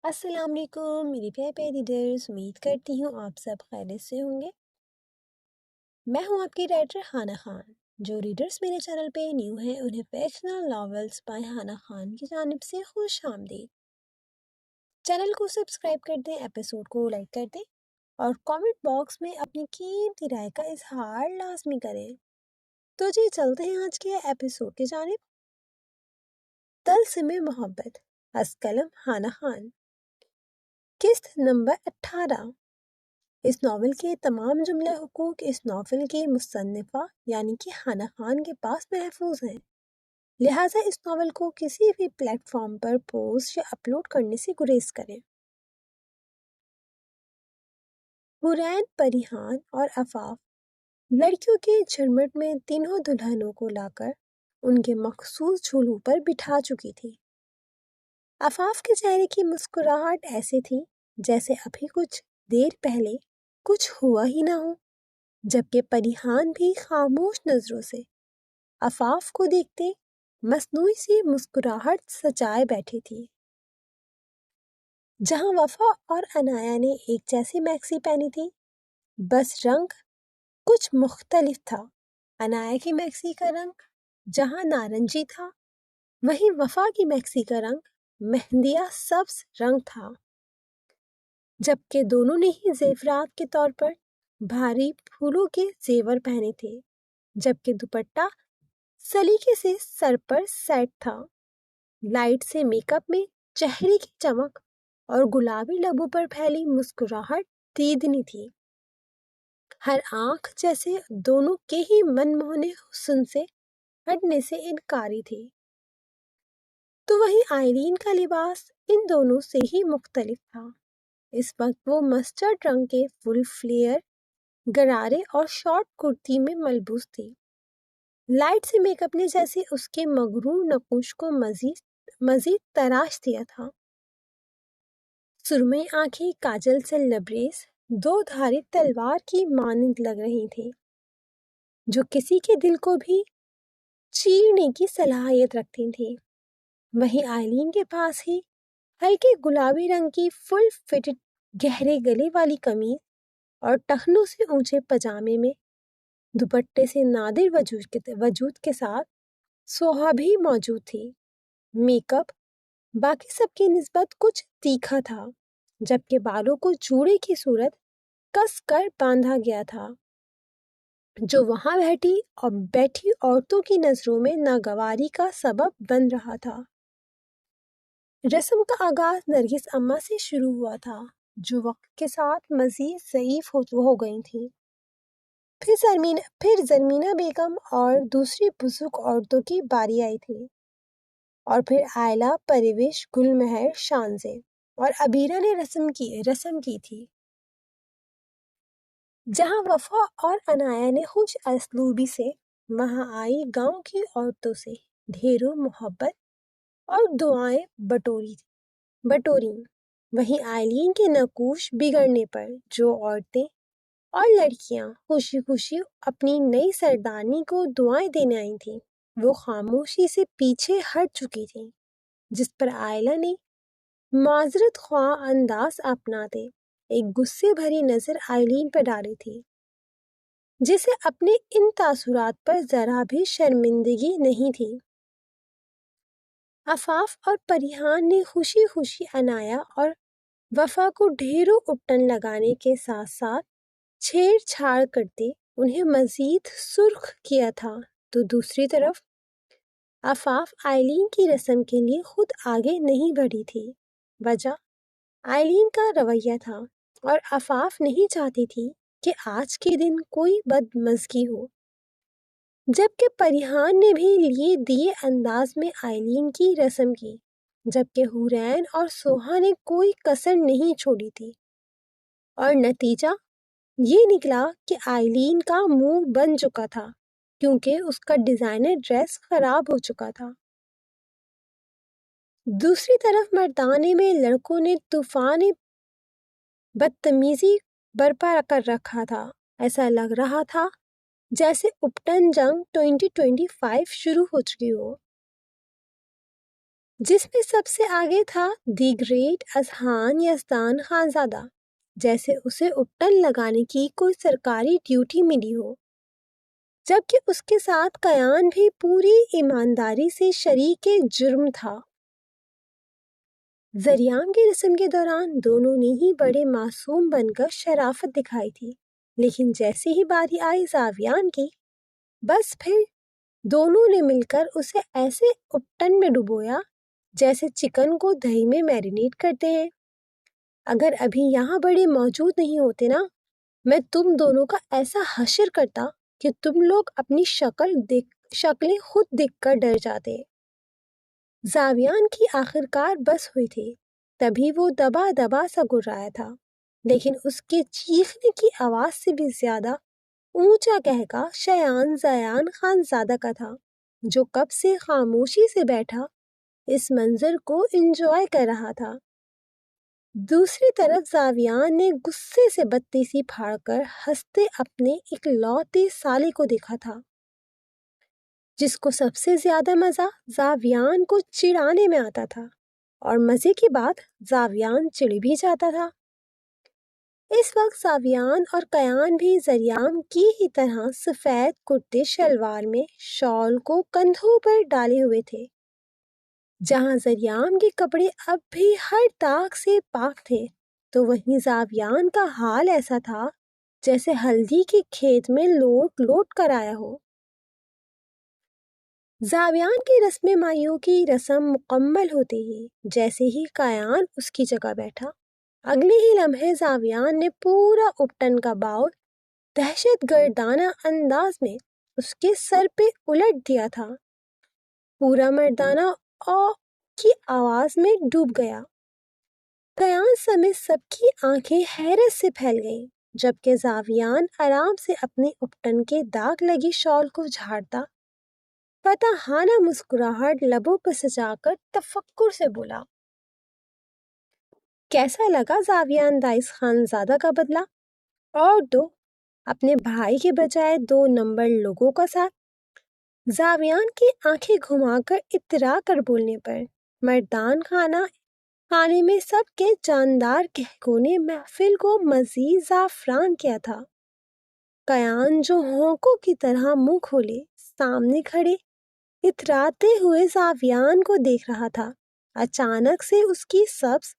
السلام علیکم میری پیارے ریڈرز، امید کرتی ہوں آپ سب خیریت سے ہوں گے۔ میں ہوں آپ کی رائٹر ہانہ خان۔ جو ریڈرز میرے چینل پہ نیو ہیں انہیں فکشنل ناولز بائی ہانہ خان کی جانب سے خوش آمدید۔ چینل کو سبسکرائب کر دیں، ایپیسوڈ کو لائک کر دیں اور کامنٹ باکس میں اپنی قیمتی رائے کا اظہار لازمی کریں۔ تو جی چلتے ہیں آج کے ایپیسوڈ کی جانب۔ طلسم محبت، از قلم ہانہ خان، قسط نمبر 18۔ اس ناول کے تمام جملہ حقوق اس ناول کی مصنفہ یعنی کہ ہانہ خان کے پاس محفوظ ہیں، لہٰذا اس ناول کو کسی بھی پلیٹ فارم پر پوسٹ یا اپلوڈ کرنے سے گریز کریں۔ حورین، پریحان اور عفاف لڑکیوں کے جھرمٹ میں تینوں دلہنوں کو لا کر ان کے مخصوص جھولوں پر بٹھا چکی تھی۔ عفاف کے چہرے کی مسکراہٹ ایسے تھی جیسے ابھی کچھ دیر پہلے کچھ ہوا ہی نہ ہو، جبکہ پریحان بھی خاموش نظروں سے عفاف کو دیکھتے مصنوعی سی مسکراہٹ سجائے بیٹھی تھی۔ جہاں وفا اور عنایا نے ایک جیسی میکسی پہنی تھی، بس رنگ کچھ مختلف تھا۔ عنایا کی میکسی کا رنگ جہاں نارنجی تھا، وہیں وفا کی میکسی کا رنگ مہندیہ سبز رنگ تھا، جبکہ دونوں نے ہی زیورات کے طور پر بھاری پھولوں کے زیور پہنے تھے، جبکہ دوپٹہ سلیقے سے سر پر سیٹ تھا۔ لائٹ سے میک اپ میں چہرے کی چمک اور گلابی لبوں پر پھیلی مسکراہٹ دیدنی تھی۔ ہر آنکھ جیسے دونوں کے ہی من موہنے حسن سے ہٹنے سے انکاری تھی۔ تو وہیں آئلین کا لباس ان دونوں سے ہی مختلف تھا۔ اس وقت وہ مسٹرڈ رنگ کے فل فلیئر گرارے اور شارٹ کرتی میں ملبوس تھی۔ لائٹ سے میک اپ نے جیسے اس کے مغرور نقوش کو مزید تراش دیا تھا۔ سرمئی آنکھیں کاجل سے لبریز دو دھاری تلوار کی مانند لگ رہی تھی، جو کسی کے دل کو بھی چیرنے کی صلاحیت رکھتی تھی۔ وہیں آئلین کے پاس ہی ہلکے گلابی رنگ کی فل فٹڈ گہرے گلے والی قمیض اور ٹخنوں سے اونچے پاجامے میں دوپٹے سے نادر وجود کے ساتھ سوہا بھی موجود تھی۔ میک اپ باقی سب کی نسبت کچھ تیکھا تھا، جبکہ بالوں کو جوڑے کی صورت کس کر باندھا گیا تھا، جو وہاں بیٹھی عورتوں کی نظروں میں ناگواری کا سبب بن رہا تھا۔ رسم کا آغاز نرگس اماں سے شروع ہوا تھا، جو وقت کے ساتھ مزید ضعیف ہو گئی تھیں۔ پھر زرمینہ بیگم اور دوسری بزرگ عورتوں کی باری آئی تھی، اور پھر آئلہ، پرویش، گل مہر، شانزے اور عبیرہ نے رسم کی تھی۔ جہاں وفا اور عنایا نے خوش اسلوبی سے وہاں آئی گاؤں کی عورتوں سے ڈھیروں محبت اور دعائیں بٹوریں۔ وہیں آئلین کے نقوش بگڑنے پر جو عورتیں اور لڑکیاں خوشی خوشی اپنی نئی سردارنی کو دعائیں دینے آئی تھیں، وہ خاموشی سے پیچھے ہٹ چکی تھیں، جس پر آئلہ نے معذرت خواہ انداز اپناتے ایک غصے بھری نظر آئلین پر ڈالی تھی، جسے اپنے ان تاثرات پر ذرا بھی شرمندگی نہیں تھی۔ عفاف اور پریحان نے خوشی خوشی عنایا اور وفا کو ڈھیروں اپٹن لگانے کے ساتھ ساتھ چھیڑ چھاڑ کرتے انہیں مزید سرخ کیا تھا، تو دوسری طرف عفاف آئلین کی رسم کے لیے خود آگے نہیں بڑھی تھی۔ وجہ آئلین کا رویہ تھا، اور عفاف نہیں چاہتی تھی کہ آج کے دن کوئی بدمزگی ہو، جبکہ پریحان نے بھی لیے دیے انداز میں آئلین کی رسم کی، جبکہ حورین اور سوہا نے کوئی کسر نہیں چھوڑی تھی، اور نتیجہ یہ نکلا کہ آئلین کا منہ بن چکا تھا کیونکہ اس کا ڈیزائنر ڈریس خراب ہو چکا تھا۔ دوسری طرف مردانے میں لڑکوں نے طوفان بدتمیزی برپا کر رکھا تھا۔ ایسا لگ رہا تھا جیسے اپٹن جنگ 2025 شروع ہو چکی ہو۔ جس میں سب سے آگے تھا دی گریٹ اذہان یزدان خانزادہ، جیسے اسے اپٹن لگانے کی کوئی سرکاری ڈیوٹی ملی ہو، جبکہ اس کے ساتھ قیان بھی پوری ایمانداری سے شریک جرم تھا۔ زریام کی رسم کے دوران دونوں نے ہی بڑے معصوم بن کر شرافت دکھائی تھی، لیکن جیسے ہی باری آئی زاویان کی، بس پھر دونوں نے مل کر اسے ایسے اپٹن میں ڈبویا جیسے چکن کو دہی میں میرینیٹ کرتے ہیں۔ اگر ابھی یہاں بڑے موجود نہیں ہوتے نا، میں تم دونوں کا ایسا حشر کرتا کہ تم لوگ اپنی شکلیں خود دیکھ کر ڈر جاتے۔ زاویان کی آخرکار بس ہوئی تھی، تبھی وہ دبا دبا سا گرایا تھا، لیکن اس کے چیخنے کی آواز سے بھی زیادہ اونچا کہکا شایان زیان خان زادہ کا تھا، جو کب سے خاموشی سے بیٹھا اس منظر کو انجوائے کر رہا تھا۔ دوسری طرف زاویان نے غصے سے بتیسی پھاڑ کر ہنستے اپنے اکلوتے سالے کو دیکھا تھا، جس کو سب سے زیادہ مزہ زاویان کو چڑھانے میں آتا تھا، اور مزے کی بات زاویان چڑھ بھی جاتا تھا۔ اس وقت زاویان اور قیان بھی زریام کی ہی طرح سفید کرتے شلوار میں شال کو کندھوں پر ڈالے ہوئے تھے۔ جہاں زریام کے کپڑے اب بھی ہر داغ سے پاک تھے، تو وہیں زاویان کا حال ایسا تھا جیسے ہلدی کے کھیت میں لوٹ لوٹ کر آیا ہو۔ زاویان کی رسم مائیوں کی رسم مکمل ہوتے ہی جیسے ہی قیان اس کی جگہ بیٹھا، اگلے ہی لمحے زاویان نے پورا اپٹن کا باؤل دہشت گردانہ انداز میں اس کے سر پہ الٹ دیا تھا۔ پورا مردانہ او کی آواز میں ڈوب گیا۔ قیان سمیت سب کی آنکھیں حیرت سے پھیل گئیں، جبکہ زاویان آرام سے اپنے اپٹن کے داغ لگی شال کو جھاڑتا فاتحانہ مسکراہٹ لبوں پر سجا کر تفکر سے بولا، کیسا لگا زاویان دائس خان زادہ کا بدلہ؟ اور دو اپنے بھائی کے بجائے 2 نمبر لوگوں کا ساتھ۔ زاویان کی آنکھیں گھما کر اترا کر بولنے پر مردان خانے میں سب کے جاندار کہکوں نے محفل کو مزید زعفران کیا تھا۔ قیان جو ہونکوں کی طرح منہ کھولے سامنے کھڑے اتراتے ہوئے زاویان کو دیکھ رہا تھا، اچانک سے اس کی سبز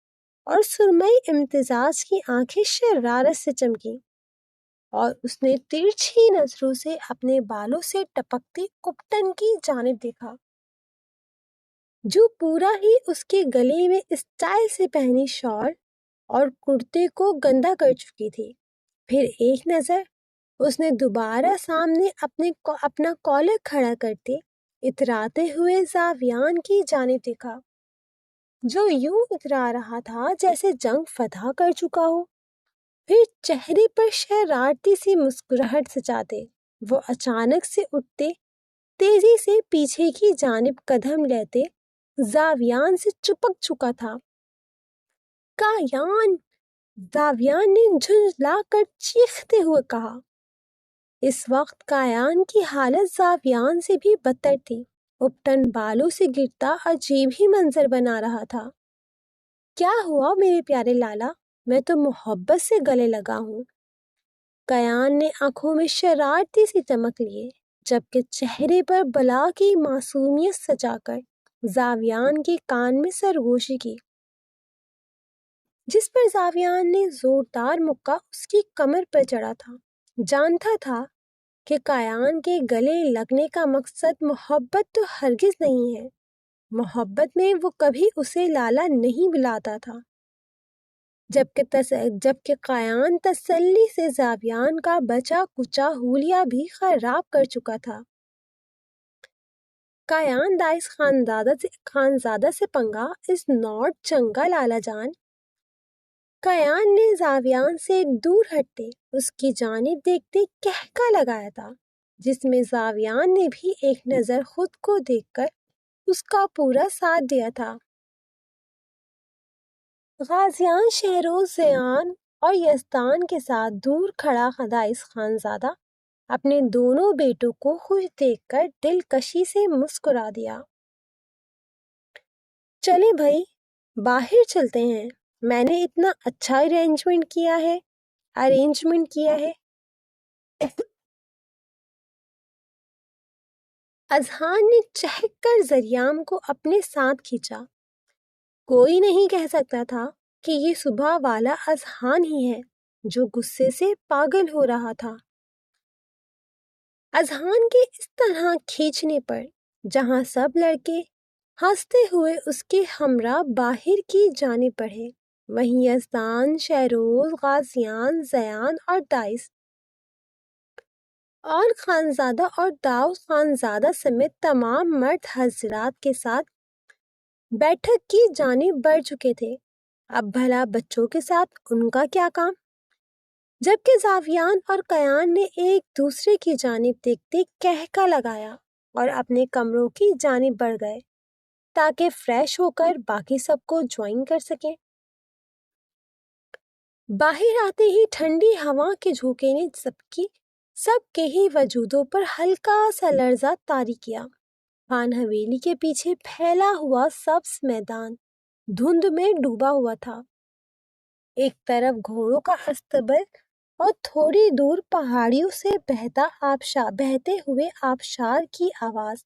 اور سرمئی امتزاج کی آنکھیں شرارت سے چمکیں، اور اس نے ترچھی نظروں سے اپنے بالوں سے ٹپکتے اپٹن کی جانب دیکھا، جو پورا ہی اس کے گلے میں اسٹائل سے پہنی شال اور کرتے کو گندا کر چکی تھی۔ پھر ایک نظر اس نے دوبارہ سامنے اپنا کالر کھڑا کرتے اتراتے ہوئے زاویان کی جانب دیکھا، جو یوں اترا رہا تھا جیسے جنگ فتح کر چکا ہو۔ پھر چہرے پر شرارتی سی مسکراہٹ سجاتے وہ اچانک سے اٹھتے تیزی سے پیچھے کی جانب قدم لیتے زاویان سے چپک چکا تھا۔ قیان! زاویان نے جھنجھلا کر چیختے ہوئے کہا۔ اس وقت قیان کی حالت زاویان سے بھی بدتر تھی، اپٹن بالوں سے گرتا عجیب ہی منظر بنا رہا تھا۔ کیا ہوا میرے پیارے لالا؟ میں تو محبت سے گلے لگا ہوں۔ قیان نے آنکھوں میں شرارتی سی چمک لیے، جبکہ چہرے پر بلا کی معصومیت سجا کر زاویان کے کان میں سرگوشی کی، جس پر زاویان نے زوردار مکہ اس کی کمر پر چڑھا تھا۔ جانتا تھا کہ قیان کے گلے لگنے کا مقصد محبت تو ہرگز نہیں ہے، محبت میں وہ کبھی اسے لالا نہیں بلاتا تھا۔ جبکہ قیان تسلی سے زاویان کا بچا کچا حلیہ بھی خراب کر چکا تھا۔ قیان دائس خانزادہ سے پنگا از ناٹ چنگا لالا جان۔ قیان نے زاویان سے دور ہٹتے اس کی جانب دیکھتے کہکا لگایا تھا، جس میں زاویان نے بھی ایک نظر خود کو دیکھ کر اس کا پورا ساتھ دیا تھا۔ غازیان شہروز زیان اور یزدان کے ساتھ دور کھڑا دائس خانزادہ اپنے دونوں بیٹوں کو خوش دیکھ کر دلکشی سے مسکرا دیا۔ چلے بھائی باہر چلتے ہیں، میں نے اتنا اچھا ارینجمنٹ کیا ہے۔ اذہان نے چہک کر زریام کو اپنے ساتھ کھینچا۔ کوئی نہیں کہہ سکتا تھا کہ یہ صبح والا اذہان ہی ہے جو غصے سے پاگل ہو رہا تھا۔ اذہان کے اس طرح کھینچنے پر جہاں سب لڑکے ہنستے ہوئے اس کے ہمراہ باہر کی جانب بڑھے، وہیں یزدان، شہروز، غازیان، زیان اور دائس اور خانزادہ اور داؤد خانزادہ سمیت تمام مرد حضرات کے ساتھ بیٹھک کی جانب بڑھ چکے تھے۔ اب بھلا بچوں کے ساتھ ان کا کیا کام؟ جبکہ زاویان اور قیان نے ایک دوسرے کی جانب دیکھتے کہکا لگایا اور اپنے کمروں کی جانب بڑھ گئے تاکہ فریش ہو کر باقی سب کو جوائن کر سکیں۔ باہر آتے ہی ٹھنڈی ہوا کے جھونکے نے سب کے ہی وجودوں پر ہلکا سا لرزہ طاری کیا۔ خان حویلی کے پیچھے پھیلا ہوا سبز میدان دھند میں ڈوبا ہوا تھا۔ ایک طرف گھوڑوں کا استبل اور تھوڑی دور پہاڑیوں سے بہتے ہوئے آبشار کی آواز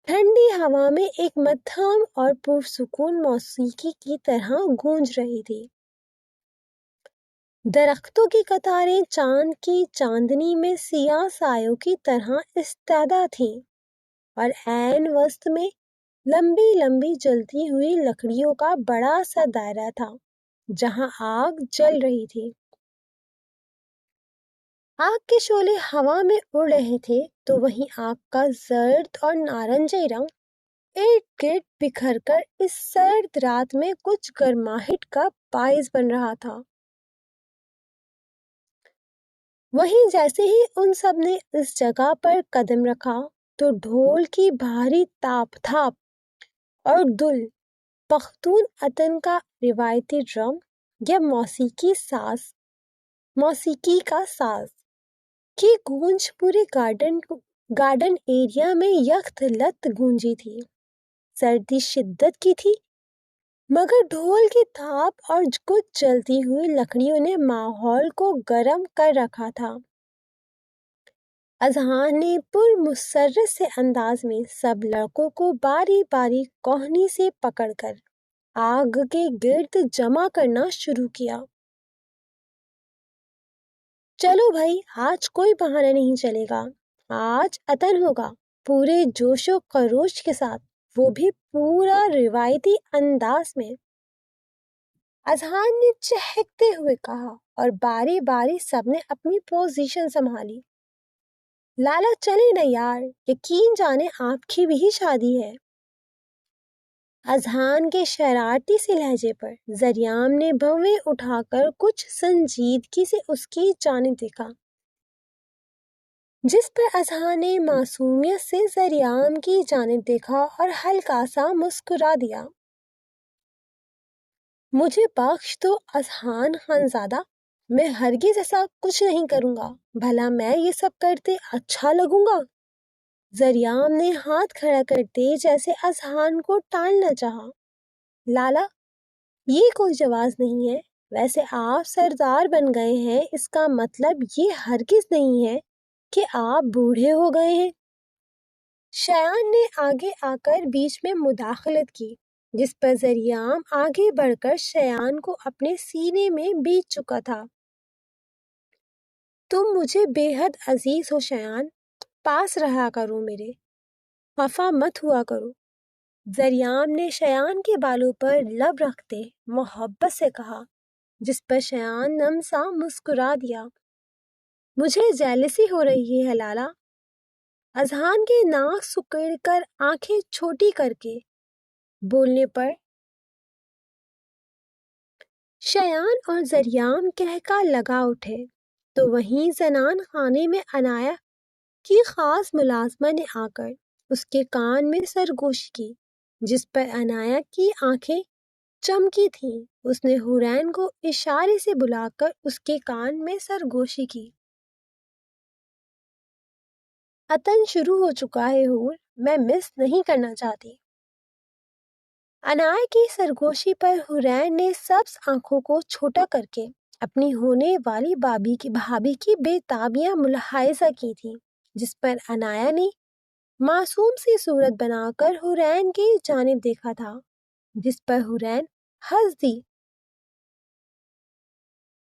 ٹھنڈی ہوا میں ایک مدھم اور پرسکون موسیقی کی طرح گونج رہی تھی۔ درختوں کی قطاریں چاند کی چاندنی میں سیاہ سایوں کی طرح استیدا تھیں اور عین وسط میں لمبی لمبی جلتی ہوئی لکڑیوں کا بڑا سا دائرہ تھا جہاں آگ جل رہی تھی۔ آگ کے شعلے ہوا میں اڑ رہے تھے تو وہیں آگ کا زرد اور نارنجی رنگ ارد گرد بکھر کر اس سرد رات میں کچھ گرماہٹ کا باعث بن رہا تھا۔ وہیں جیسے ہی ان سب نے اس جگہ پر قدم رکھا تو ڈھول کی بھاری تاپ تھاپ اور دل پختون عطن کا روایتی ڈرم یا موسیقی کا ساز کی گونج پورے گارڈن ایریا میں یکدلت گونجی تھی۔ سردی شدت کی تھی مگر ڈھول کی تھاپ اور کچھ جلتی ہوئی لکڑیوں نے ماحول کو گرم کر رکھا تھا۔ اذہان نے پرمسرت سے انداز میں سب لڑکوں کو باری باری کوہنی سے پکڑ کر آگ کے گرد جمع کرنا شروع کیا۔ چلو بھائی آج کوئی بہانہ نہیں چلے گا، آج عطن ہوگا پورے جوش و خروش کے ساتھ، وہ بھی پورا روایتی انداز میں، اذہان نے چہکتے ہوئے کہا اور باری باری سب نے اپنی پوزیشن سنبھالی۔ لالا چلے نا یار، یقین جانے آپ کی بھی شادی ہے۔ اذہان کے شرارتی سے لہجے پر زریام نے بھویں اٹھا کر کچھ سنجیدگی سے اس کی جانب دیکھا، جس پر اذہان نے معصومیت سے زریام کی جانب دیکھا اور ہلکا سا مسکرا دیا۔ مجھے بخش دو اذہان خانزادہ، میں ہرگز ایسا کچھ نہیں کروں گا، بھلا میں یہ سب کرتے اچھا لگوں گا؟ زریام نے ہاتھ کھڑا کرتے جیسے اذہان کو ٹالنا چاہا۔ لالا یہ کوئی جواز نہیں ہے، ویسے آپ سردار بن گئے ہیں، اس کا مطلب یہ ہرگز نہیں ہے کہ آپ بوڑھے ہو گئے ہیں۔ شایان نے آگے آ کر بیچ میں مداخلت کی، جس پر زریام آگے بڑھ کر شایان کو اپنے سینے میں بیٹھ چکا تھا۔ تم مجھے بے حد عزیز ہو شایان، پاس رہا کرو میرے، خفا مت ہوا کرو۔ زریام نے شایان کے بالوں پر لب رکھتے محبت سے کہا، جس پر شایان نم سا مسکرا دیا۔ مجھے جیلسی ہو رہی ہے لالا۔ اذہان کے ناک سکڑ کر آنکھیں چھوٹی کر کے بولنے پر شایان اور زریام کہکا لگا اٹھے تو وہیں زنان خانے میں عنایہ کی خاص ملازمہ نے آ کر اس کے کان میں سرگوشی کی، جس پر عنایہ کی آنکھیں چمکی تھیں۔ اس نے حورین کو اشارے سے بلا کر اس کے کان میں سرگوشی کی۔ عطن شروع ہو چکا ہے حور، میں مس نہیں کرنا چاہتی۔ انائے کی سرگوشی پر حرین نے سبز آنکھوں کو چھوٹا کر کے اپنی ہونے والی بھابھی کی بے تابیاں ملاحظہ کی تھی، جس پر انایا نے معصوم سی صورت بنا کر حرین کی جانب دیکھا تھا، جس پر حرین ہنس دی۔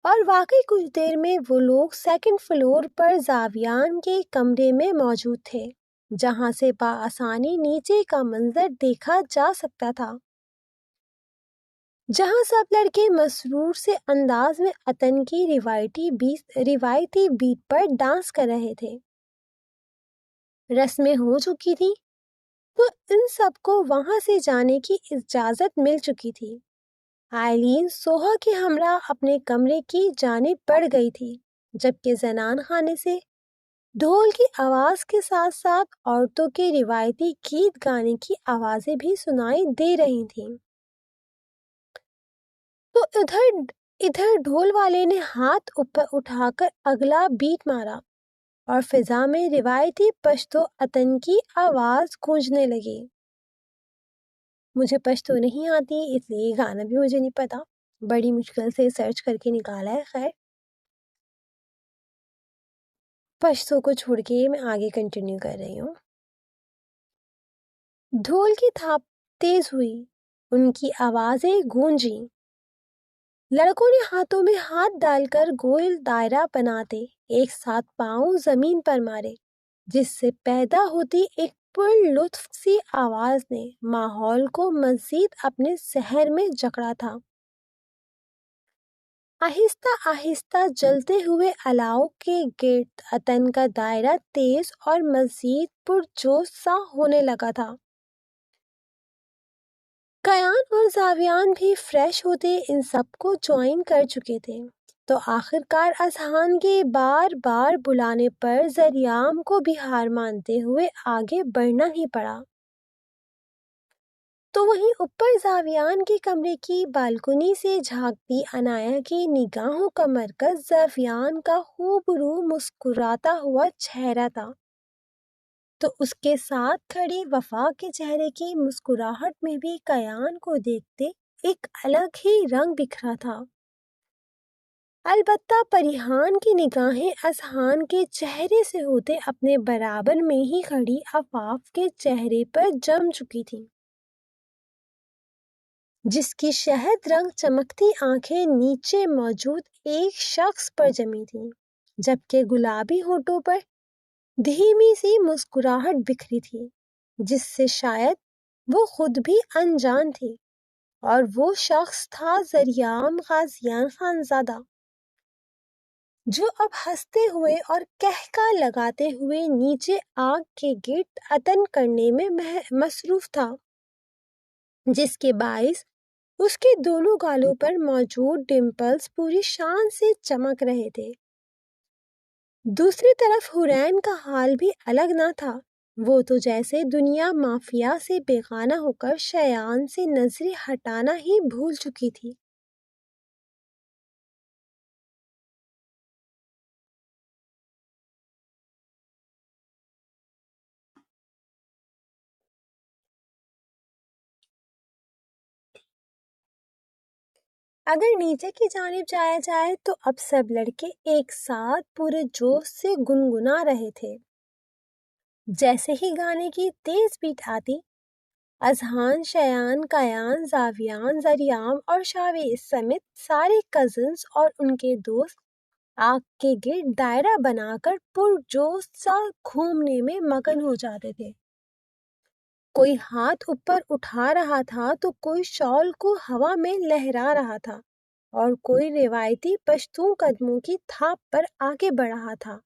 اور واقعی کچھ دیر میں وہ لوگ سیکنڈ فلور پر زاویان کے کمرے میں موجود تھے، جہاں سے بآسانی نیچے کا منظر دیکھا جا سکتا تھا، جہاں سب لڑکے مسرور سے انداز میں عطن کی روایتی بیٹ پر ڈانس کر رہے تھے۔ رسمیں ہو چکی تھی تو ان سب کو وہاں سے جانے کی اجازت مل چکی تھی۔ آئلین سوہا کے ہمراہ اپنے کمرے کی جانب بڑھ گئی تھی، جبکہ زنان خانے سے ڈھول کی آواز کے ساتھ ساتھ عورتوں کے روایتی گیت گانے کی آوازیں بھی سنائی دے رہی تھیں۔ تو ادھر ڈھول والے نے ہاتھ اوپر اٹھا کر اگلا بیٹ مارا اور فضا میں روایتی پشتو عطن کی آواز گونجنے لگی۔ مجھے پشتو نہیں آتی، اس لیے گانا بھی مجھے نہیں پتا، بڑی مشکل سے سرچ کر کے نکالا ہے۔ خیر، پشتو کو چھوڑ کے میں آگے کنٹینیو کر رہی ہوں۔ ڈھول کی تھاپ تیز ہوئی، ان کی آوازیں گونجیں، لڑکوں نے ہاتھوں میں ہاتھ ڈال کر گول دائرہ بناتے ایک ساتھ پاؤں زمین پر مارے، جس سے پیدا ہوتی ایک پر لطف سی آواز نے ماحول کو مزید اپنے سحر میں جکڑا تھا۔ آہستہ آہستہ جلتے ہوئے الاؤ کے گرد عطن کا دائرہ تیز اور مزید پرجوش سا ہونے لگا تھا۔ کیان اور زاویان بھی فریش ہوتے ان سب کو جوائن کر چکے تھے، تو آخرکار اذہان کے بار بار بلانے پر ذریعام کو بھی ہار مانتے ہوئے آگے بڑھنا ہی پڑا۔ تو وہیں اوپر زاویان کے کمرے کی بالکنی سے جھانکتی انایا کی نگاہوں کا مرکز زاویان کا خوبرو مسکراتا ہوا چہرہ تھا، تو اس کے ساتھ کھڑی وفا کے چہرے کی مسکراہٹ میں بھی کیان کو دیکھتے ایک الگ ہی رنگ بکھرا تھا۔ البتہ پریحان کی نگاہیں اذہان کے چہرے سے ہوتے اپنے برابر میں ہی کھڑی عفاف کے چہرے پر جم چکی تھیں، جس کی شہد رنگ چمکتی آنکھیں نیچے موجود ایک شخص پر جمی تھیں، جبکہ گلابی ہونٹوں پر دھیمی سی مسکراہٹ بکھری تھی، جس سے شاید وہ خود بھی انجان تھی، اور وہ شخص تھا ذریعام غازیان خانزادہ، جو اب ہنستے ہوئے اور کہکا لگاتے ہوئے نیچے آگ کے گرد عطن کرنے میں مصروف تھا، جس کے باعث اس کے دونوں گالوں پر موجود ڈمپلز پوری شان سے چمک رہے تھے۔ دوسری طرف حرین کا حال بھی الگ نہ تھا، وہ تو جیسے دنیا مافیا سے بیگانہ ہو کر شیان سے نظریں ہٹانا ہی بھول چکی تھی۔ اگر نیچے کی جانب جایا جائے تو اب سب لڑکے ایک ساتھ پورے جوش سے گنگنا رہے تھے۔ جیسے ہی گانے کی تیز بیٹ آتی، اذہان، شیان، کیان، زاویان، ذریعام اور شاویز سمیت سارے کزنز اور ان کے دوست آگ کے گرد دائرہ بنا کر پرجوش سا گھومنے میں مگن ہو جاتے تھے۔ کوئی ہاتھ اوپر اٹھا رہا تھا تو کوئی شال کو ہوا میں لہرا رہا تھا، اور کوئی روایتی پشتو قدموں کی تھاپ پر آگے بڑھ رہا تھا۔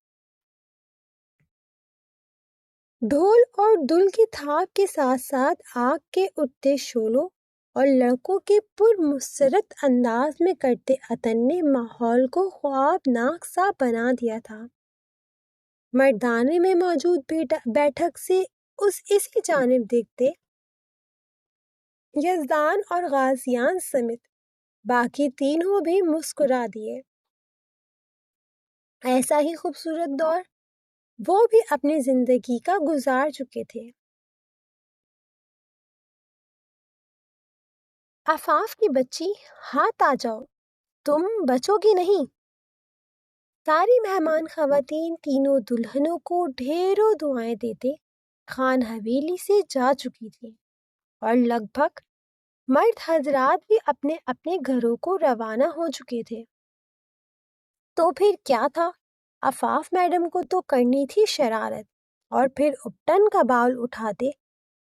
ڈھول اور دل کی تھاپ کے ساتھ ساتھ آگ کے اٹھتے شعلوں اور لڑکوں کے پرمسرت انداز میں کرتے عطن نے ماحول کو خوابناک سا بنا دیا تھا۔ مردانے میں موجود بیٹھک سے اسی جانب دیکھتے یزدان اور غازیان سمیت باقی تینوں بھی مسکرا دیے۔ ایسا ہی خوبصورت دور وہ بھی اپنی زندگی کا گزار چکے تھے۔ آفاف کی بچی، ہاتھ آ جاؤ، تم بچو گی نہیں۔ ساری مہمان خواتین تینوں دلہنوں کو ڈھیروں دعائیں دیتے خان حویلی سے جا چکی تھی اور لگ بھگ مرد حضرات بھی اپنے اپنے گھروں کو روانہ ہو چکے تھے۔ تو پھر کیا تھا؟ آفاف میڈم کو تو کرنی تھی شرارت، اور پھر اپٹن کا بال اٹھاتے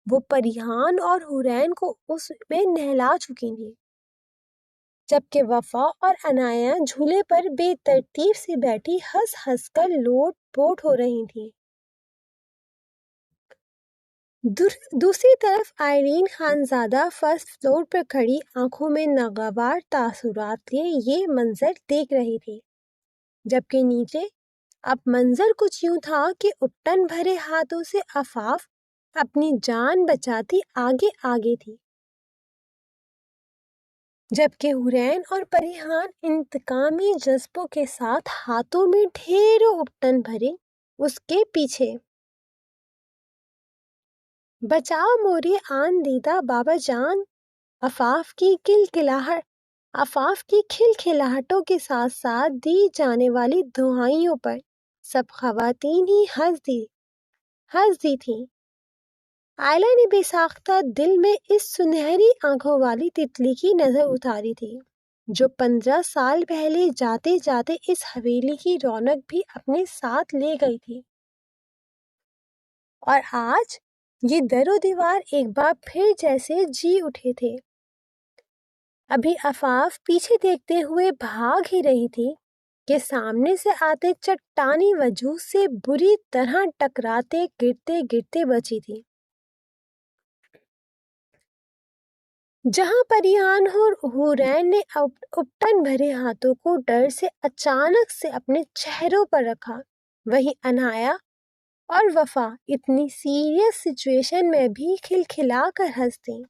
وہ پریحان اور حورین کو اس میں نہلا چکی تھی، جبکہ وفا اور عنایا جھولے پر بے ترتیب سے بیٹھی ہنس ہنس کر لوٹ پوٹ ہو رہی تھی۔ دوسری طرف آئرین خانزادہ فرسٹ فلور پر کھڑی آنکھوں میں ناگوار تاثرات لیے یہ منظر دیکھ رہی تھی، جبکہ نیچے اب منظر کچھ یوں تھا کہ اپٹن بھرے ہاتھوں سے آفاف اپنی جان بچاتی آگے آگے تھی، جبکہ حورین اور پریحان انتقامی جذبوں کے ساتھ ہاتھوں میں ڈھیروں اپٹن بھرے اس کے پیچھے۔ بچاؤ موری آن دیدہ بابا جان، آفاف کی کھلکھلاہٹوں کے ساتھ ساتھ دی جانے والی دعائیوں پر سب خواتین ہی ہنس دی تھیں۔ آئلہ نے بے ساختہ دل میں اس سنہری آنکھوں والی تتلی کی نظر اتاری تھی جو 15 سال پہلے جاتے جاتے اس حویلی کی رونق بھی اپنے ساتھ لے گئی تھی، اور آج یہ در و دیوار ایک بار پھر جیسے جی اٹھے تھے۔ ابھی آفاف پیچھے دیکھتے ہوئے بھاگ ہی رہی تھی کہ سامنے سے آتے چٹانی وجود سے بری طرح ٹکراتے گرتے بچی تھی۔ جہاں پریحان اور حورین نے اپٹن بھرے ہاتھوں کو ڈر سے اچانک سے اپنے چہروں پر رکھا، وہیں عنایا اور وفا اتنی سیریس سچویشن میں بھی کھلکھلا کر ہنستی،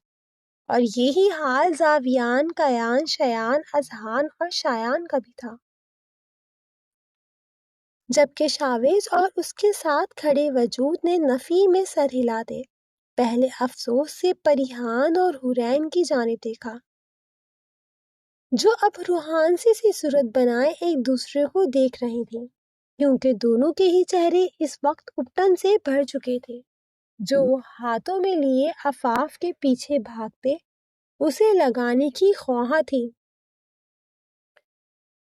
اور یہی حال زاویان، کیان، شیان، اذہان اور شایان کا بھی تھا، جبکہ شاویز اور اس کے ساتھ کھڑے وجود نے نفی میں سر ہلا دے پہلے افسوس سے پریحان اور حورین کی جانب دیکھا، جو اب روحانسی سی صورت بنائے ایک دوسرے کو دیکھ رہی تھیں، کیونکہ دونوں کے ہی چہرے اس وقت اپٹن سے بھر چکے تھے جو وہ ہاتھوں میں لیے آفاف کے پیچھے بھاگتے اسے لگانے کی خواہاں تھی۔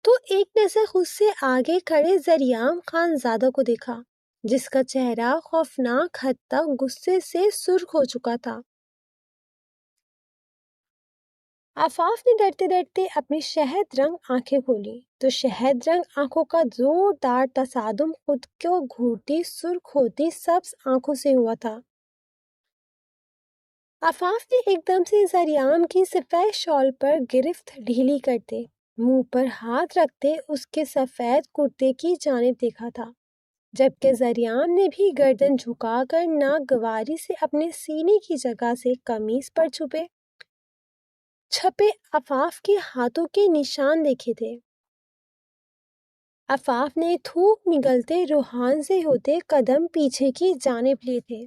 تو ایک نظر خود سے آگے کھڑے زریام خانزادہ کو دیکھا، جس کا چہرہ خوفناک حد تک غصے سے سرخ ہو چکا تھا۔ آفاف نے ڈرتے ڈرتے اپنی شہد رنگ آنکھیں کھولی تو شہد رنگ آنکھوں کا زوردار تصادم خود کو گھورتی سرخ ہوتی سبز آنکھوں سے ہوا تھا۔ آفاف نے ایک دم سے زریام کی سفید شال پر گرفت ڈھیلی کرتے منہ پر ہاتھ رکھتے اس کے سفید کرتے کی جانب دیکھا تھا، جبکہ زریام نے بھی گردن جھکا کر ناگواری سے اپنے سینے کی جگہ سے قمیص پر چھپے آفاف کے ہاتھوں کے نشان دیکھے تھے۔ آفاف نے تھوک نگلتے روحان سے ہوتے قدم پیچھے کی جانب لیے تھے،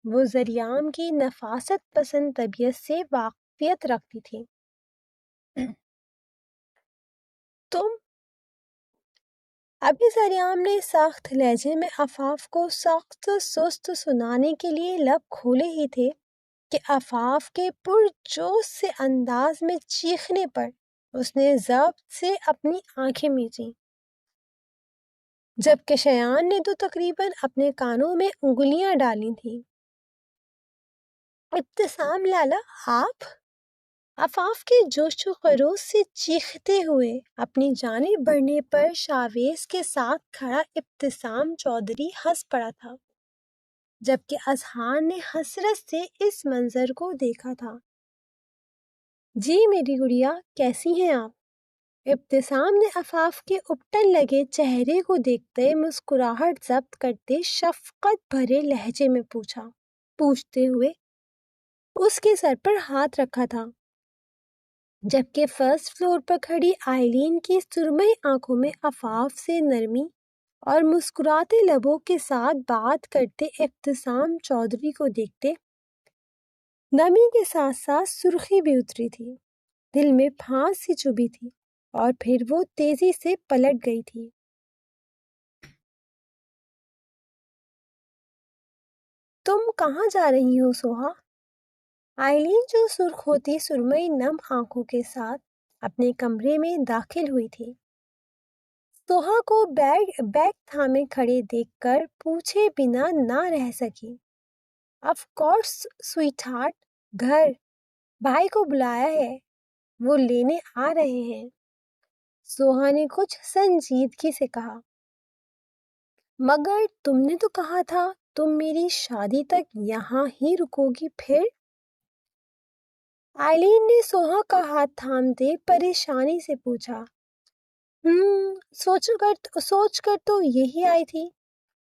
وہ زریام کی نفاست پسند طبیعت سے واقفیت رکھتی تھی۔ تم ابھی زریام نے سخت لہجے میں آفاف کو سخت سست سنانے کے لیے لب کھولے ہی تھے کہ آفاف کے پرجوش سے انداز میں چیخنے پر اس نے ضبط سے اپنی آنکھیں میچیں، جبکہ شیان نے تو تقریباً اپنے کانوں میں انگلیاں ڈالی تھیں۔ ابتسام لالا، آپ؟ آفاف کے جوش و خروش سے چیختے ہوئے اپنی جانب بڑھنے پر شاویز کے ساتھ کھڑا ابتسام چودھری ہنس پڑا تھا، جبکہ اذہان نے حسرت سے اس منظر کو دیکھا تھا۔ جی میری گڑیا، کیسی ہیں آپ؟ ابتسام نے آفاف کے اپٹن لگے چہرے کو دیکھتے مسکراہٹ ضبط کرتے شفقت بھرے لہجے میں پوچھتے ہوئے اس کے سر پر ہاتھ رکھا تھا، جبکہ فرسٹ فلور پر کھڑی آئلین کی سرمئی آنکھوں میں آفاف سے نرمی اور مسکراتے لبوں کے ساتھ بات کرتے ابتسام چودھری کو دیکھتے نمی کے ساتھ ساتھ سرخی بھی اتری تھی۔ دل میں پھانس سی چبھی تھی اور پھر وہ تیزی سے پلٹ گئی تھی۔ تم کہاں جا رہی ہو سوہا؟ آئلین جو سرخ ہوتی سرمئی نم آنکھوں کے ساتھ اپنے کمرے میں داخل ہوئی تھی، سوہا کو بیگ تھامے کھڑے دیکھ کر پوچھے بنا نہ رہ سکی۔ آف کورس سویٹ ہارٹ، گھر بھائی کو بلایا ہے، وہ لینے آ رہے ہیں، سوہا نے کچھ سنجیدگی سے کہا۔ مگر تم نے تو کہا تھا تم میری شادی تک یہاں ہی رکو گی پھر؟ آئلین نے سوہا کا ہاتھ تھامتے پریشانی سے پوچھا۔ سوچ کر تو یہی آئی تھی،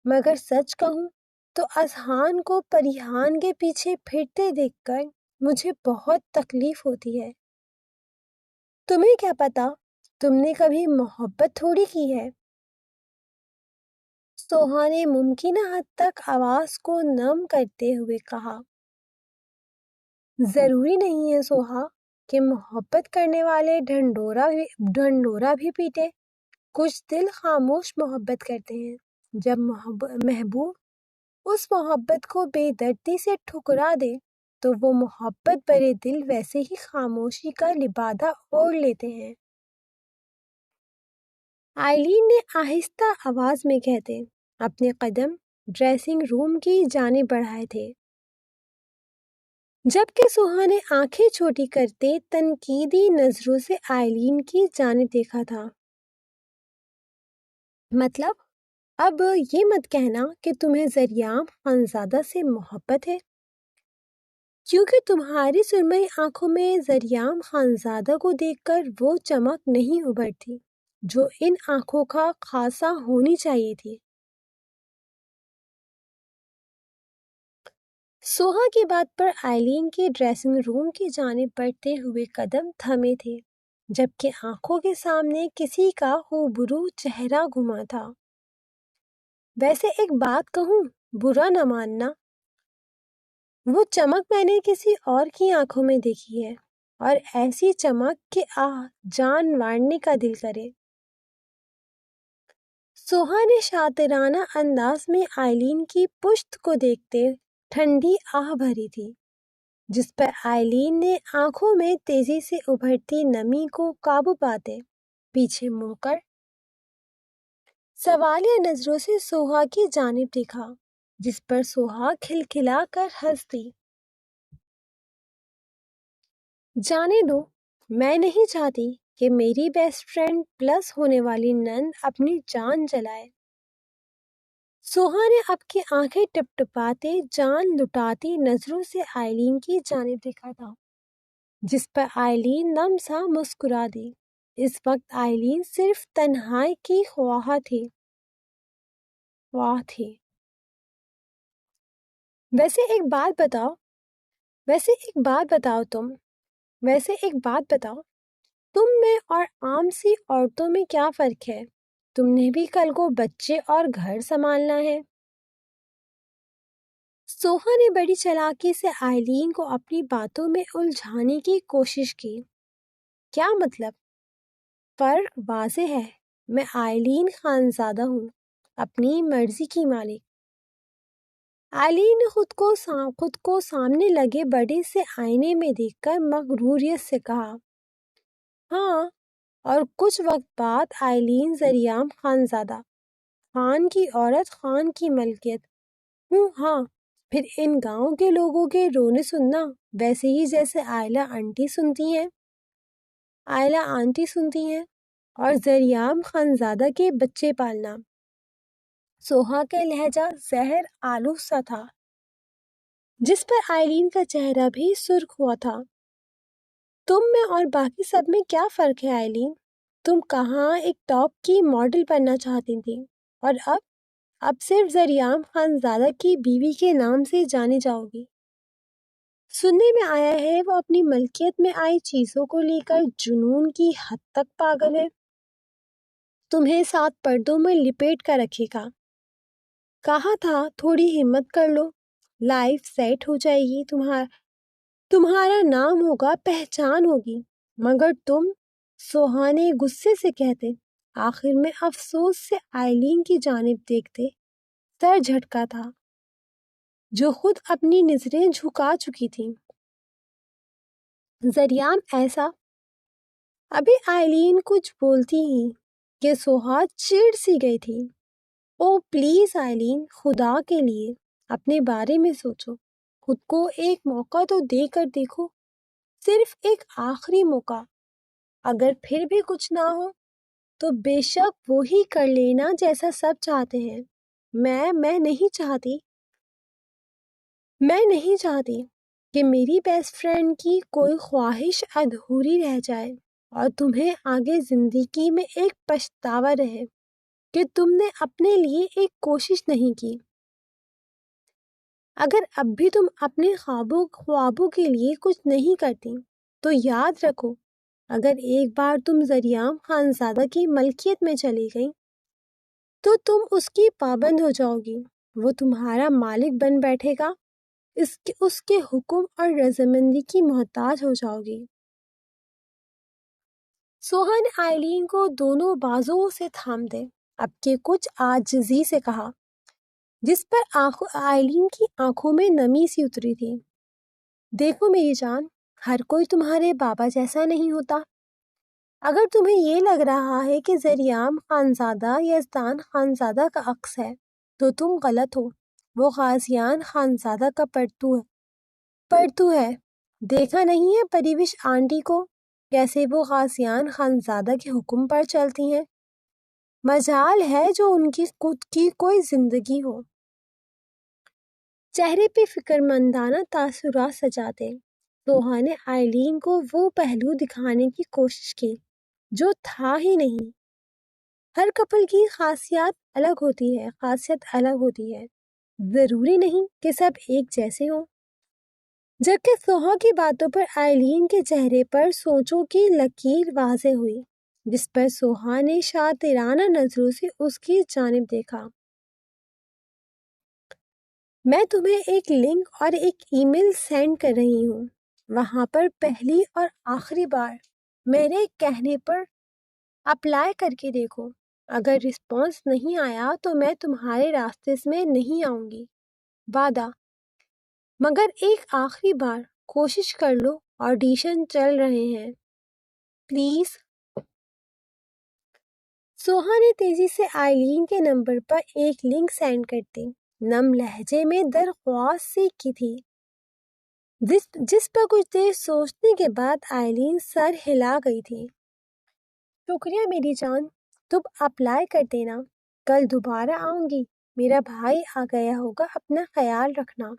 مگر سچ کہوں تو اذہان کو پریہان کے پیچھے پھرتے دیکھ کر مجھے بہت تکلیف ہوتی ہے۔ تمہیں کیا پتا، تم نے کبھی محبت تھوڑی کی ہے۔ سوہا نے ممکنہ حد تک آواز کو نم کرتے ہوئے کہا۔ ضروری نہیں ہے سوہا کہ محبت کرنے والے ڈھنڈورا بھی پیٹے۔ کچھ دل خاموش محبت کرتے ہیں، جب محبوب اس محبت کو بے دردی سے ٹھکرا دے تو وہ محبت برے دل ویسے ہی خاموشی کا لبادہ اوڑھ لیتے ہیں۔ آئلین نے آہستہ آواز میں کہتے اپنے قدم ڈریسنگ روم کی جانب بڑھائے تھے، جبکہ سوہا نے آنکھیں چھوٹی کرتے تنقیدی نظروں سے آئلین کی جانب دیکھا تھا۔ مطلب اب یہ مت کہنا کہ تمہیں ذریعام خانزادہ سے محبت ہے، کیونکہ تمہاری سرمئی آنکھوں میں ذریعام خانزادہ کو دیکھ کر وہ چمک نہیں ابھرتی جو ان آنکھوں کا خاصا ہونی چاہیے تھی۔ سوہا کی بات پر آئلین کے ڈریسنگ روم کی جانب بڑھتے ہوئے قدم تھمے تھے، جبکہ آنکھوں کے سامنے کسی کا خوبرو چہرہ گھما تھا۔ ویسے ایک بات کہوں، برا نہ ماننا، وہ چمک میں نے کسی اور کی آنکھوں میں دیکھی ہے، اور ایسی چمک کہ جان مارنے کا دل کرے۔ سوہا نے شاطرانہ انداز میں آئلین کی پشت کو دیکھتے ٹھنڈی آہ بھری تھی، جس پر آئلین نے آنکھوں میں تیزی سے ابھرتی نمی کو قابو پاتے پیچھے مڑ کر سوالیہ نظروں سے سوہا کی جانب دیکھا، جس پر سوہا کھلکھلا کر ہنس دی۔ جانے دو، میں نہیں چاہتی کہ میری بیسٹ فرینڈ پلس ہونے والی نند اپنی جان جلائے۔ سوہا نے اب کی آنکھیں ٹپٹپاتے جان لٹاتی نظروں سے آئلین کی جانب دیکھا تھا، جس پر آئلین نم سا مسکرا دی۔ اس وقت آئلین صرف تنہائی کی خواہاں تھی۔ ویسے ایک بات بتاؤ، تم میں اور عام سی عورتوں میں کیا فرق ہے؟ تم نے بھی کل کو بچے اور گھر سنبھالنا ہے۔ سوہا نے بڑی چالاکی سے آئلین کو اپنی باتوں میں الجھانے کی کوشش کی۔ کیا مطلب؟ فرق واضح ہے، میں آئلین خانزادہ ہوں، اپنی مرضی کی مالک۔ آئلین نے خود کو سامنے لگے بڑے سے آئینے میں دیکھ کر مغروریت سے کہا۔ ہاں، اور کچھ وقت بعد آئلین ذریعام خانزادہ، خان کی عورت، خان کی ملکیت ہوں۔ ہاں، پھر ان گاؤں کے لوگوں کے رونے سننا ویسے ہی جیسے آئلہ آنٹی سنتی ہیں، اور ذریعام خانزادہ کے بچے پالنا۔ سوہا کا لہجہ زہر آلود سا تھا، جس پر آئلین کا چہرہ بھی سرخ ہوا تھا۔ تم میں اور باقی سب میں کیا فرق ہے آئلین؟ تم کہاں ایک ٹاپ کی ماڈل بننا چاہتی تھی، اور اب صرف ذریعام خانزادہ کی بیوی کے نام سے جانی جاؤ گی۔ سننے میں آیا ہے وہ اپنی ملکیت میں آئی چیزوں کو لے کر جنون کی حد تک پاگل ہے، تمہیں 7 پردوں میں لپیٹ کر رکھے گا۔ کہا تھا تھوڑی ہمت کر لو، لائف سیٹ ہو جائے گی، تمہارا نام ہوگا، پہچان ہوگی، مگر تم، سوہا نے غصے سے کہتے آخر میں افسوس سے آئلین کی جانب دیکھتے سر جھٹکا تھا، جو خود اپنی نظریں جھکا چکی تھی۔ زریام ایسا۔ ابھی آئلین کچھ بولتی ہی کہ سوہا چڑ سی گئی تھی۔ او پلیز آئلین، خدا کے لیے اپنے بارے میں سوچو، خود کو ایک موقع تو دے کر دیکھو، صرف ایک آخری موقع۔ اگر پھر بھی کچھ نہ ہو تو بے شک وہی کر لینا جیسا سب چاہتے ہیں۔ میں نہیں چاہتی کہ میری بیسٹ فرینڈ کی کوئی خواہش ادھوری رہ جائے اور تمہیں آگے زندگی میں ایک پچھتاوا رہے کہ تم نے اپنے لیے ایک کوشش نہیں کی۔ اگر اب بھی تم اپنے خوابوں کے لیے کچھ نہیں کرتی تو یاد رکھو، اگر ایک بار تم زریام خانزادہ کی ملکیت میں چلی گئی تو تم اس کی پابند ہو جاؤ گی، وہ تمہارا مالک بن بیٹھے گا، اس کے حکم اور رضامندی کی محتاج ہو جاؤ گی۔ سوہا نے آئلین کو دونوں بازوؤں سے تھام دے اب کے کچھ عاجزی سے کہا، جس پر آئلین کی آنکھوں میں نمی سی اتری تھی۔ دیکھو میری جان، ہر کوئی تمہارے بابا جیسا نہیں ہوتا۔ اگر تمہیں یہ لگ رہا ہے کہ زریام خانزادہ یزدان خانزادہ کا عکس ہے تو تم غلط ہو، وہ غازیان خانزادہ کا پرتو ہے۔ دیکھا نہیں ہے پریوش آنٹی کو، کیسے وہ غازیان خانزادہ کے حکم پر چلتی ہیں؟ مجال ہے جو ان کی خود کی کوئی زندگی ہو۔ چہرے پہ فکرمندانہ تاثرات سجاتے سوہا نے آئلین کو وہ پہلو دکھانے کی کوشش کی جو تھا ہی نہیں۔ ہر کپل کی خاصیت الگ ہوتی ہے، ضروری نہیں کہ سب ایک جیسے ہوں۔ جبکہ سوہا کی باتوں پر آئلین کے چہرے پر سوچوں کی لکیر واضح ہوئی، جس پر سوہا نے شاطرانہ نظروں سے اس کی جانب دیکھا۔ میں تمہیں ایک لنک اور ایک ای میل سینڈ کر رہی ہوں، وہاں پر پہلی اور آخری بار میرے کہنے پر اپلائی کر کے دیکھو۔ اگر رسپانس نہیں آیا تو میں تمہارے راستے میں نہیں آؤں گی، وعدہ۔ مگر ایک آخری بار کوشش کر لو، آڈیشن چل رہے ہیں، پلیز۔ سوہا نے تیزی سے آئلین کے نمبر پر ایک لنک سینڈ کرتی نم لہجے میں درخواست سی کی تھی، جس پر کچھ دیر سوچنے کے بعد آئلین سر ہلا گئی تھی۔ شکریہ میری جان، تم اپلائی کر دینا، کل دوبارہ آؤں گی، میرا بھائی آ گیا ہوگا، اپنا خیال رکھنا۔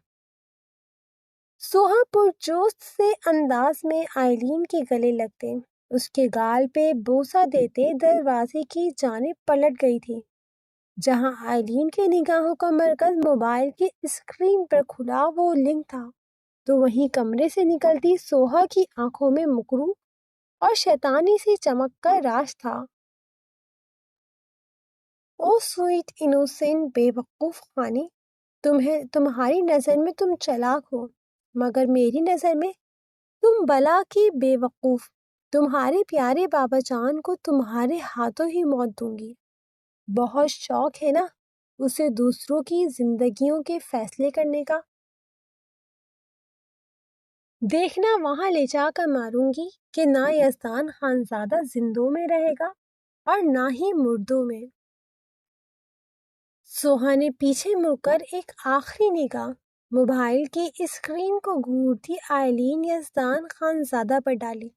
سوہا پرجوش سے انداز میں آئلین کے گلے لگتے اس کے گال پہ بوسہ دیتے دروازے کی جانب پلٹ گئی تھی، جہاں آئلین کے نگاہوں کا مرکز موبائل کی اسکرین پر کھلا وہ لنک تھا، تو وہیں کمرے سے نکلتی سوہا کی آنکھوں میں مکروہ اور شیطانی سی چمک کا راز تھا۔ او سویٹ انوسینٹ بے وقوف خانی، تمہاری نظر میں تم چالاک ہو، مگر میری نظر میں تم بلا کی بے وقوف۔ تمہارے پیارے بابا جان کو تمہارے ہاتھوں ہی موت دوں گی۔ بہت شوق ہے نا اسے دوسروں کی زندگیوں کے فیصلے کرنے کا؟ دیکھنا وہاں لے جا کر ماروں گی کہ نہ یزدان خانزادہ زندوں میں رہے گا اور نہ ہی مردوں میں۔ سوہا نے پیچھے مڑ کر ایک آخری نگاہ موبائل کی اسکرین کو گھورتی آئلین یزدان خانزادہ پر ڈالی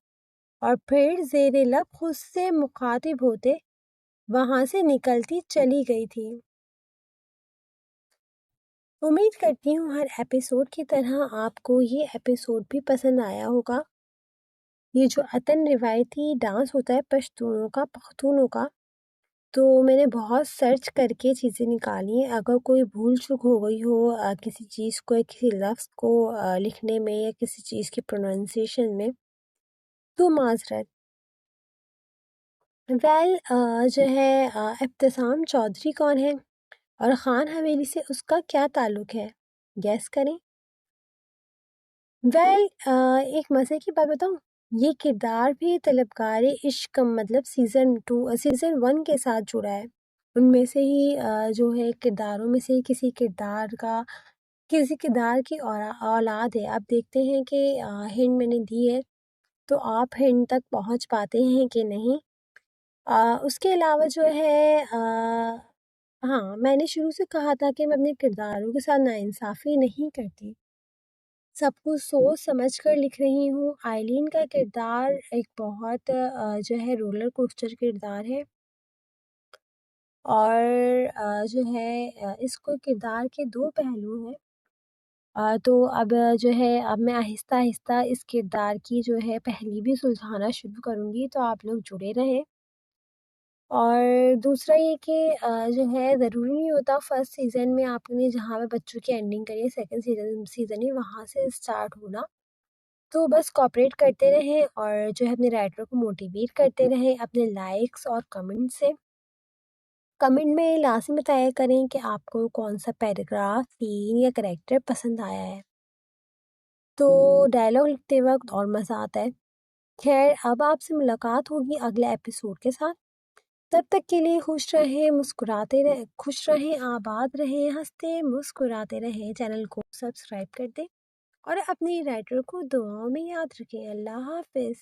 اور پھر زیر لب خود سے مخاطب ہوتے وہاں سے نکلتی چلی گئی تھی۔ امید کرتی ہوں ہر ایپیسوڈ کی طرح آپ کو یہ ایپیسوڈ بھی پسند آیا ہوگا۔ یہ جو عطن روایتی ڈانس ہوتا ہے پختونوں کا، تو میں نے بہت سرچ کر کے چیزیں نکالی ہیں۔ اگر کوئی بھول چک ہو گئی ہو کسی چیز کو، کسی لفظ کو لکھنے میں یا کسی چیز کی پروننسیشن میں، تو معذرت۔ جو ہے ابتسام چودھری کون ہے اور خان حویلی سے اس کا کیا تعلق ہے؟ گیس کریں۔ ایک مزے کی بات بتاؤں، یہ کردار بھی طلبگار عشق مطلب سیزن 1 کے ساتھ جڑا ہے۔ ان میں سے ہی جو ہے کرداروں میں سے کسی کردار کی اولاد ہے۔ اب دیکھتے ہیں کہ ہنٹ میں نے دی ہے تو آپ ہنٹ تک پہنچ پاتے ہیں کہ نہیں۔ اس کے علاوہ جو ہے ہاں، میں نے شروع سے کہا تھا کہ میں اپنے کرداروں کے ساتھ ناانصافی نہیں کرتی، سب کچھ سوچ سمجھ کر لکھ رہی ہوں۔ آئلین کا کردار ایک بہت جو ہے رولر کوسٹر کردار ہے، اور جو ہے اس کو کردار کے 2 پہلو ہیں۔ تو اب جو ہے میں آہستہ آہستہ اس کردار کی جو ہے پہلی بھی سلجھانا شروع کروں گی، تو آپ لوگ جڑے رہیں۔ اور دوسرا یہ کہ جو ہے ضروری نہیں ہوتا فرسٹ سیزن میں آپ نے جہاں پہ بچوں کی اینڈنگ کری ہے سیکنڈ سیزن میں وہاں سے اسٹارٹ ہونا۔ تو بس کوآپریٹ کرتے رہیں اور جو ہے اپنے رائٹر کو موٹیویٹ کرتے رہیں اپنے لائکس اور کمنٹ سے۔ کمنٹ میں لازم بتایا کریں کہ آپ کو کون سا پیراگراف، سین یا کریکٹر پسند آیا ہے، تو ڈائلاگ لکھتے وقت اور مزہ آتا ہے۔ خیر، اب آپ سے ملاقات ہوگی اگلے ایپیسوڈ کے ساتھ، تب تک کے لیے خوش رہیں، آباد رہیں، ہنستے مسکراتے رہیں۔ چینل کو سبسکرائب کر دیں اور اپنی رائٹر کو دعاؤں میں یاد رکھیں۔ اللہ حافظ۔